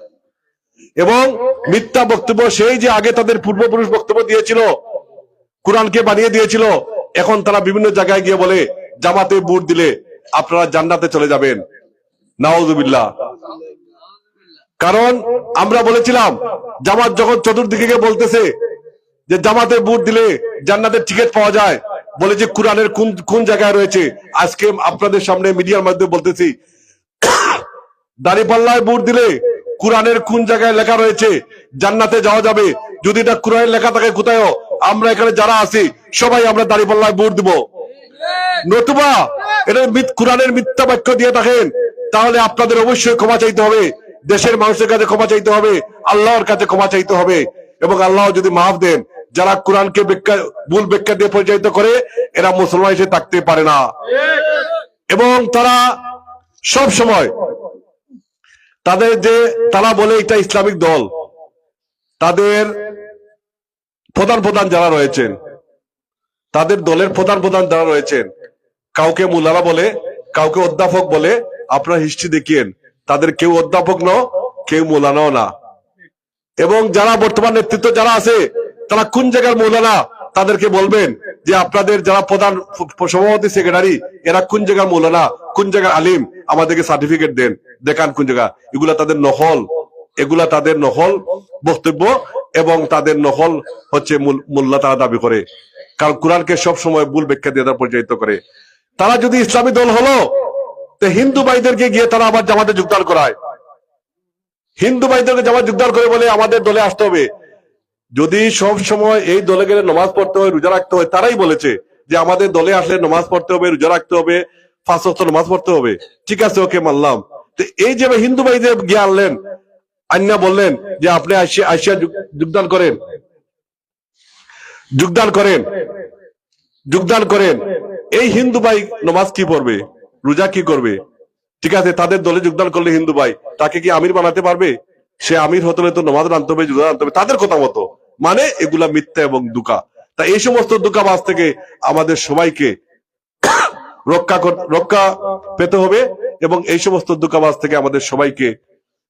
এবং মিথ্যা বক্তব্য, সেই যে আগে তাদের পূর্বপুরুষ বক্তব্য দিয়েছিল, কোরআনকে বানিয়ে দিয়েছিল, এখন তারা বিভিন্ন জায়গায় গিয়ে বলে জামাতে ভোট দিলে আপনারা জান্নাতে চলে যাবেন। নাউজুবিল্লাহ। কারণ আমরা বলেছিলাম জামাত যখন চতুর্দিকে গিয়ে বলতেছে যে জামাতে ভোট দিলে জান্নাতের টিকিট পাওয়া যায়, বলে যে কোরআনের কোন কোন জায়গায় রয়েছে, আজকে আপনাদের সামনে মিডিয়ার মাধ্যমে বলতেছি দাঁড়িপাল্লায় ভোট দিলে কোরআনের কোন জায়গায় লেখা রয়েছে জান্নাতে যাওয়া যাবে। যদি এটা কোরআনের লেখা থাকে কোথায়ও, আমরা এখানে যারা আছি সবাই আমরা দাঁড়িপাল্লায় ভোট দিব। নতুবা এটা কোরআনের মিথ্যা বাক্য দিয়ে থাকেন, তাহলে আপনাদের অবশ্যই ক্ষমা চাইতে হবে, দেশের মানুষের কাছে ক্ষমা চাইতে হবে, আল্লাহর কাছে ক্ষমা চাইতে হবে। এবং আল্লাহ যদি মাফ দেন, যারা কোরআনকে ভুল ব্যাখ্যা দিয়ে পরিচালিত করে এরা মুসলমান হিসেবে থাকতে পারে না। এবং তারা সব সময় তাদের যে তারা বলে এটা ইসলামিক দল, তাদের প্রধান প্রধান যারা রয়েছেন, তাদের দলের প্রধান প্রধান যারা রয়েছেন, কাউকে মুলারা বলে, কাউকে অধ্যাপক বলে। আপনারা হিস্ট্রি দেখিয়েন, তাদের কেউ অধ্যাপক ন, কেউ মৌলানাও না। এবং যারা বর্তমান নেতৃত্ব যারা আছে তারা কোন জায়গার মৌলানা, তাদেরকে বলবেন যে আপনাদের যারা প্রধান সভাপতি সেক্রেটারি এরা কোন জায়গার মৌলানা, কোন জায়গার আলিম, আমাদেরকে সার্টিফিকেট দেন, দেখান কোন জায়গা। এগুলা তাদের নহল, এগুলা তাদের নহল বক্তব্য এবং তাদের নহল হচ্ছে মোল্লা তারা দাবি করে। কারণ কোরআনকে সব সময় ভুল ব্যাখ্যা দিয়ে তারা পরিচালিত করে। তারা যদি ইসলামী দল হলো, তো হিন্দু ভাইদেরকে গিয়ে তারা আবার জামাতে যোগদান করায়, হিন্দু ভাইদেরকে জামাত যোগদান করে বলে আমাদের দলে আসতে হবে। যদি সব সময় এই দলে গেলে নামাজ পড়তে হয়, রোজা রাখতে হয়, তারাই বলেছে যে আমাদের দলে আসলে নামাজ পড়তে হবে, রোজা রাখতে হবে, 5 ওয়াক্ত নামাজ পড়তে হবে, ঠিক আছে ওকে মানলাম। তো এই যে হিন্দু ভাইদের গিয়ে আনলেন, আন্না বললেন যে আপনি আসিয়া যোগদান করেন, যোগদান করেন, যোগদান করেন। এই হিন্দু ভাই নামাজ কি পড়বে, রোজা কি করবে? ঠিক আছে, তাদের দলে যোগদান করলে হিন্দু ভাই তাকে কি আমির বানাতে পারবে? সে আমির হতে হলে তো নামাজ আনতে হবে, রোজা আনতে হবে, তাদের কথা মতো। মানে এগুলা মিথ্যা এবং দুকা। তা এই সমস্ত দুকাবাজ থেকে আমাদের সবাইকে রক্ষা পেতে হবে এবং এই সমস্ত দুকাবাজ থেকে আমাদের সবাইকে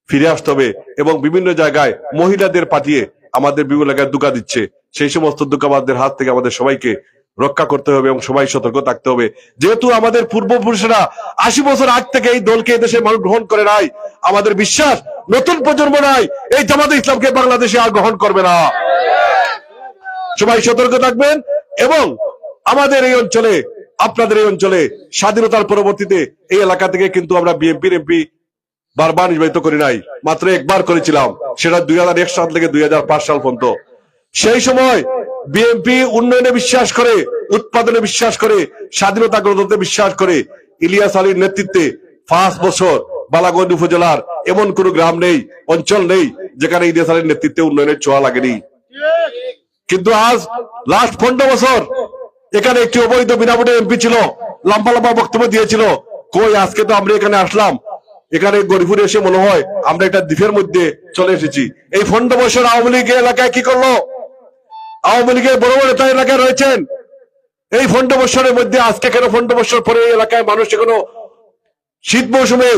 ফিরে আসতে হবে। এবং বিভিন্ন জায়গায় মহিলাদের পাঠিয়ে আমাদের বিভিন্ন জায়গায় দুকা দিচ্ছে, সেই সমস্ত দুকাবাজদের হাত থেকে আমাদের সবাইকে রক্ষা করতে হবে এবং সবাই সতর্ক থাকতে হবে। যেহেতু আমাদের পূর্বপুরুষরা 80 বছর আগ থেকে এই দলকে এদেশের মানুষ গ্রহণ করে নাই, আমাদের বিশ্বাস নতুন প্রজন্ম নাই এই জামাতে ইসলামকে বাংলাদেশে আর গ্রহণ করবে না। সবাই সতর্ক থাকবেন। এবং আমাদের এই অঞ্চলে, আপনাদের এই অঞ্চলে স্বাধীনতার পরবর্তীতে এই এলাকা থেকে কিন্তু আমরা বিএনপির এমপি বারবার নির্বাচিত করি নাই, মাত্র একবার করেছিলাম, সেটা 2001 সাল থেকে 2005 সাল পর্যন্ত। সেই সময় বিএনপি উন্নয়নে বিশ্বাস করে, উৎপাদনে বিশ্বাস করে, স্বাধীনতা গণতন্ত্রে বিশ্বাস করে। ইলিয়াস আলীর নেতৃত্বে 5 বছর বালাগঞ্জ উপজেলার এমন কোন গ্রাম নেই, অঞ্চল নেই যেখানে ইলিয়াস আলীর নেতৃত্বে উন্নয়নের ছোঁয়া লাগেনি। কিন্তু আজ লাস্ট 15 বছর এখানে একটি অবৈধ বিনা ভোটে এমপি ছিল, লম্বা লম্বা বক্তব্য দিয়েছিল। কই আজকে তো আমরা এখানে আসলাম, এখানে গরিপুরে এসে মনে হয় আমরা একটা দ্বীপের মধ্যে চলে এসেছি। এই 15 বছর আওয়ামী লীগের এলাকায় কি করলো? আওয়ামী লীগের বড় বড় নেতা এলাকায় রয়েছেন। এই 15 বছরের মধ্যে আজকে কেন 15 বছর পরে এই এলাকায় মানুষ এখনো শীত মৌসুমে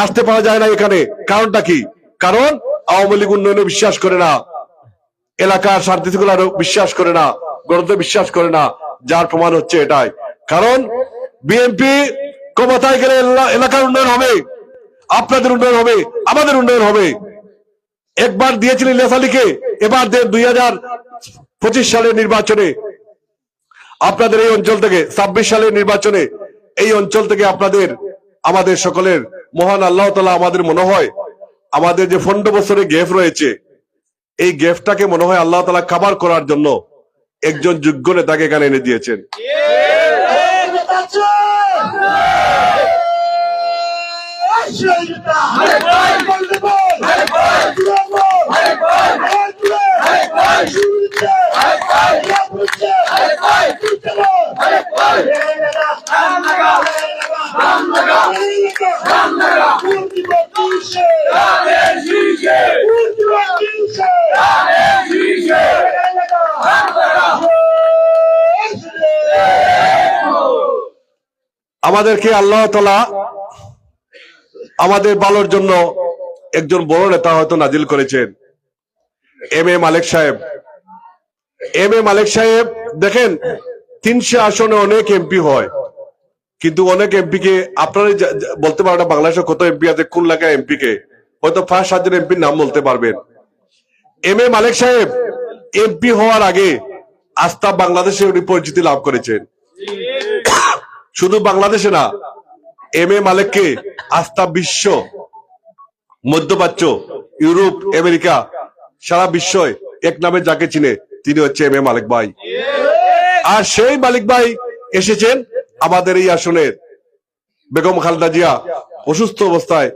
আসতে পারা যায় না এখানে? কারণটা কি? কারণ আওয়ামী লীগ উন্নয়নে বিশ্বাস করে না, এলাকার শান্তি শৃঙ্খলা বিশ্বাস করে না, গণতন্ত্রে বিশ্বাস করে না। যার প্রমাণ হচ্ছে এটাই। কারণ বিএনপি ক্ষমতায় গেলে এলাকার উন্নয়ন হবে, আপনাদের উন্নয়ন হবে, আমাদের উন্নয়ন হবে। একবার দিয়েছিলেন ইলিয়াস আলীকে, এবার 2025 সালের নির্বাচনে আপনাদের এই অঞ্চল থেকে, 26 সালের নির্বাচনে এই অঞ্চল থেকে আপনাদের, আমাদের সকলের মহান আল্লাহ তাআলা আমাদের মনে হয় আমাদের যে 15 বছরের গ্যাপ রয়েছে, এই গ্যাপটাকে মনে হয় আল্লাহ তাআলা কভার করার জন্য একজন যোগ্য নেতাকে এখানে এনে দিয়েছেন। Ultima আমাদেরকে আল্লাহ তাআলা আমাদের ভালোর জন্য একজন বড় নেতা হয়তো নাজিল করেছেন, এম এ মালেক সাহেব। এম এ মালেক সাহেব দেখেন 300 আসনে অনেক এমপি হয়, কিন্তু অনেক এমপি কে আপনারা বলতে পারেন না বাংলাদেশে কত এমপি আছে, কোন এলাকায় এমপি কে হয়তো 5-7 জন এমপির নাম বলতে পারবেন। এম এ মালেক সাহেব এমপি হওয়ার আগে আস্থা বাংলাদেশে উনি পরিচিতি লাভ করেছেন। শুধু বাংলাদেশে না, এম এ মালেককে আস্থা বিশ্ব, মধ্যপ্রাচ্য, ইউরোপ, আমেরিকা, সারা বিশ্বয় এক নামে যাকে চিনে তিনি হচ্ছে এম এ মালেক ভাই। আর সেই মালিক ভাই এসেছেন আমাদের এই আসনের বেগম খালেদা জিয়া অসুস্থ অবস্থায়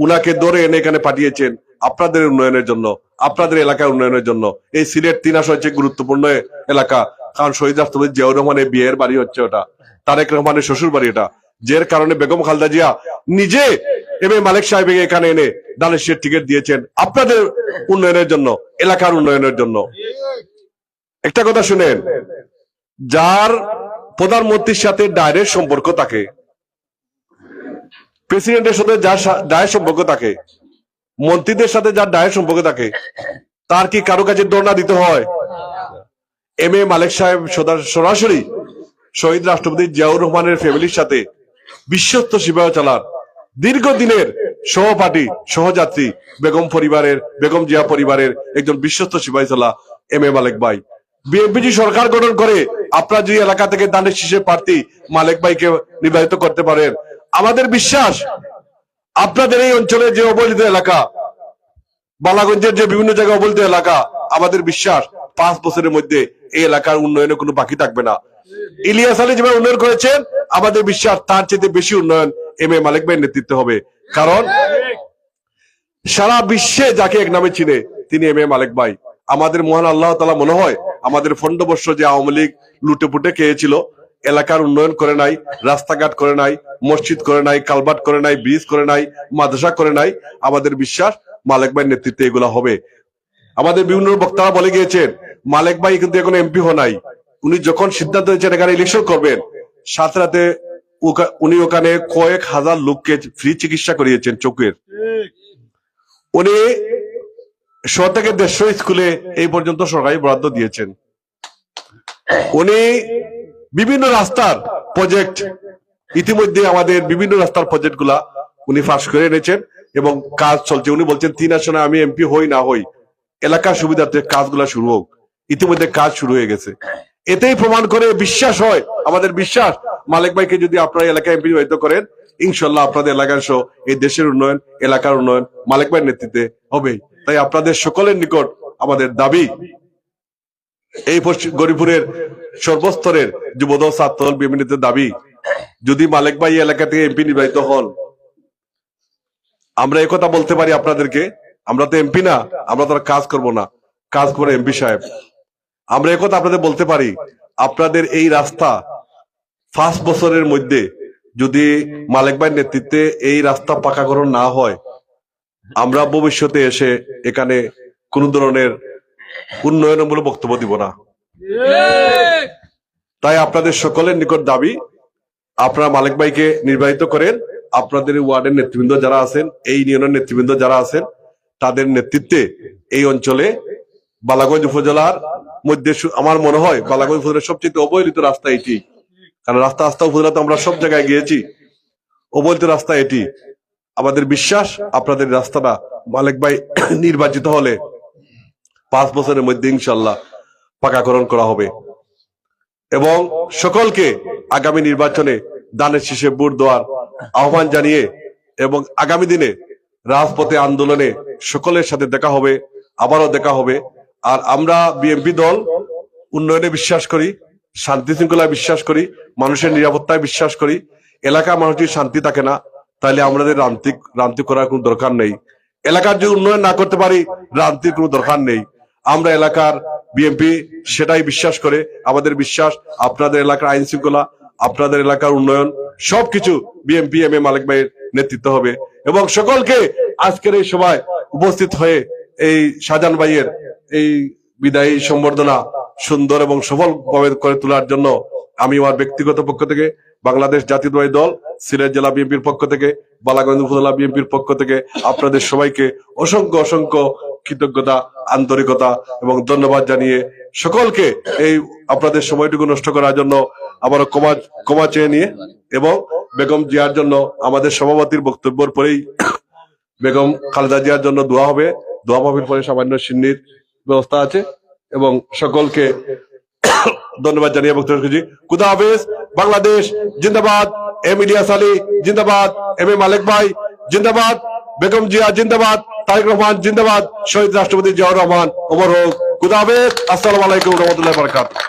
উনাকে ধরে এনে এখানে পাঠিয়েছেন আপনাদের উন্নয়নের জন্য, আপনাদের এলাকার উন্নয়নের জন্য। এই সিলেট 3 আসন হচ্ছে গুরুত্বপূর্ণ এলাকা, কারণ শহীদ রাষ্ট্রপতি জিয়াউর রহমানের বিয়ের বাড়ি হচ্ছে ওটা, তারেক রহমানের শ্বশুর বাড়ি এটা, যার কারণে বেগম খালেদা জিয়া নিজে এম এ মালেক সাহেবকে এখানে এনে দানেশের টিকিট দিয়েছেন আপনাদের উন্নয়নের জন্য, এলাকার উন্নয়নের জন্য। একটা কথা শুনেন, যার প্রধানমন্ত্রীর সাথে ডাইরেক্ট সম্পর্ক থাকে, প্রেসিডেন্টের সাথে যার ডাইরেক্ট সম্পর্ক থাকে, মন্ত্রীদের সাথে যার ডাইরেক্ট সম্পর্ক থাকে, তার কি কারো কাছে দৌড়না দিতে হয়? এম এ মালেক সাহেব সরাসরি শহীদ রাষ্ট্রপতি জিয়াউর রহমানের ফ্যামিলির সাথে বিশ্বস্ত সেবা চালার দীর্ঘদিনের সহপাঠী, সহযাত্রী, বেগম পরিবারের, বেগম জিয়া পরিবারের একজন বিশ্বস্ত সিপাহী চালা এম এ মালেক ভাই। বিএনপি সরকার গঠন করে আপনারা যদি এলাকা থেকে দানের শীষে প্রার্থী মালেক ভাইকে নির্বাচিত করতে পারেন, আমাদের বিশ্বাস আপনাদের এই অঞ্চলে যে অবহেলিত এলাকা, বালাগঞ্জের যে বিভিন্ন জায়গায় অবহেলিত এলাকা, আমাদের বিশ্বাস 5 বছরের মধ্যে এই এলাকার উন্নয়নে কোনো বাকি থাকবে না। ইলিয়াস আলী যেভাবে উন্নয়ন করেছেন, আমাদের বিশ্বাস তার চেয়ে বেশি উন্নয়ন এম এ মালেক ভাইয়ের নেতৃত্বে হবে। কারণ সারা বিশ্বে যাকে এক নামে চিনে তিনি এম এ মালেক ভাই। আমাদের মহান আল্লাহ তাআলা মনে হয় আমাদের ফন্ডবর্ষ যে আওয়ামী লীগ লুটে পুটে খেয়েছিল, এলাকার উন্নয়ন করে নাই, রাস্তাঘাট করে নাই, মসজিদ করে নাই, কালভার্ট করে নাই, ব্রিজ করে নাই, মাদ্রাসা করে নাই, আমাদের বিশ্বাস মালেক ভাইয়ের নেতৃত্বে এগুলা হবে। আমাদের বিভিন্ন বক্তারা বলে গিয়েছেন মালেক ভাই কিন্তু এখন এমপি হন নাই, উনি যখন সিদ্ধান্ত নিয়েছেন এখানে ইলেকশন করবেন, সাথে সাথে উনি ওখানে কয়েক হাজার লোককে ফ্রি চিকিৎসা করিয়েছেন চোখের। উনি 100 থেকে 150 স্কুলে এই পর্যন্ত সরকারি বরাদ্দ দিয়েছেন। উনি বিভিন্ন রাস্তার প্রজেক্ট, ইতিমধ্যে আমাদের বিভিন্ন রাস্তার প্রজেক্ট গুলা উনি ফাঁস করে এনেছেন এবং কাজ চলছে। উনি বলছেন 3 আসনে আমি এমপি হই না হই, এলাকার সুবিধার্থে কাজগুলা শুরু হোক। ইতিমধ্যে কাজ শুরু হয়ে গেছে। এতেই প্রমাণ করে বিশ্বাস হয়, আমাদের বিশ্বাস মালেক ভাইকে যদি আপনারা এলাকায় এমপি নির্বাচিত করেন, ইনশাল্লাহ আপনাদের এলাকার সহ এই দেশের উন্নয়ন, এলাকার উন্নয়ন মালেক ভাইয়ের নেতৃত্বে হবে। তাই আপনাদের সকলের নিকট আমাদের দাবি, এই গরিপুরের সর্বস্তরের যুবদল, ছাত্রদল, বিএনপির দাবি, যদি মালেক ভাই এলাকা থেকে এমপি নির্বাচিত হন, আমরা একথা বলতে পারি আপনাদেরকে, আমরা তো এমপি না, আমরা তো কাজ করব না, কাজ করে এমপি সাহেব। আমরা একথা আপনাদের বলতে পারি, আপনাদের এই রাস্তা 5 বছরের মধ্যে যদি মালেক ভাইয়ের নেতৃত্বে এই রাস্তা পাকাকরণ না হয়, আমরা ভবিষ্যতে এসে এখানে কোন ধরনের উন্নয়নমূলক বক্তব্য দিব না। তাই আপনাদের সকলের নিকট দাবি, আপনারা মালেক ভাইকে নির্বাচিত করেন। আপনাদের ওয়ার্ডের নেতৃবৃন্দ যারা আছেন, এই ইউনিয়নের নেতৃবৃন্দ যারা আছেন, তাদের নেতৃত্বে এই অঞ্চলে বালাগঞ্জ উপজেলার মধ্যে আমার মনে হয় বালাগঞ্জ উপজেলার সবচেয়ে অবহেলিত রাস্তা এটি। কারণ রাস্তা উপজেলা তো আমরা সব জায়গায় গিয়েছি, অবহেলিত রাস্তা এটি। আমাদের বিশ্বাস আপনাদের রাস্তাটা মালেক ভাই নির্বাচিত হলে 5 বছরের মধ্যে ইনশাল্লাহ পাকাকরণ করা হবে। এবং সকলকে আগামী নির্বাচনে দানের শীষে ভোট দেওয়ার আহ্বান জানিয়ে, এবং আগামী দিনে রাজপথে আন্দোলনে সকলের সাথে দেখা হবে, আবারও দেখা হবে। আর আমরা বিএনপি দল উন্নয়নে বিশ্বাস করি, শান্তি শৃঙ্খলায় বিশ্বাস করি, মানুষের নিরাপত্তায় বিশ্বাস করি। এলাকার মানুষের শান্তি থাকে না, তাহলে আমাদের রাজনীতি করার কোনো দরকার নেই। এলাকার যদি উন্নয়ন না করতে পারি, রাজনীতির কোনো দরকার নেই। আমরা এলাকার বিএনপি সেটাই বিশ্বাস করে, আমাদের বিশ্বাস আপনাদের এলাকার আইন শৃঙ্খলা, আপনাদের এলাকার উন্নয়ন সবকিছু বিএনপি এম এ মালেক ভাইয়ের নেতৃত্ব হবে। এবং সকলকে আজকের এই সভায় উপস্থিত হয়ে এই শাহজাহান ভাইয়ের এই বিদায়ী সম্বর্ধনা সুন্দর এবং সফল ভাবে করে তোলার জন্য আমি আমার ব্যক্তিগত পক্ষ থেকে বাংলাদেশ জাতীয়তাবাদী দল সিলেট জেলা বিএনপির পক্ষ থেকে, বালাগঞ্জ উপজেলা বিএনপির পক্ষ থেকে আপনাদের সবাইকে অসংখ্য অসংখ্য কৃতজ্ঞতা, আন্তরিকতা এবং ধন্যবাদ জানিয়ে সকলকে এই আপনাদের সময়টুকু নষ্ট করার জন্য আবারও ক্ষমা চেয়ে নিয়ে, এবং বেগম জিয়ার জন্য আমাদের সভাপতির বক্তব্যের পরেই বেগম খালেদা জিয়ার জন্য দোয়া হবে, দোয়া মাহফিল পরে সামান্য সিন্নির ব্যবস্থা আছে, এবং সকলকে ধন্যবাদ জানিয়ে বক্তব্য রেখেছি। খুদা হাফেজ। বাংলাদেশ জিন্দাবাদ। এম ইলিয়াস আলী জিন্দাবাদ। এম এ মালিক ভাই জিন্দাবাদ। বেগম জিয়া জিন্দাবাদ। তারেক রহমান জিন্দাবাদ। শহীদ রাষ্ট্রপতি জিয়াউর রহমান অমর হোক। খুদা হাফেজ। আসসালামু আলাইকুম ওয়া রাহমাতুল্লাহি ওয়া বারাকাতুহু।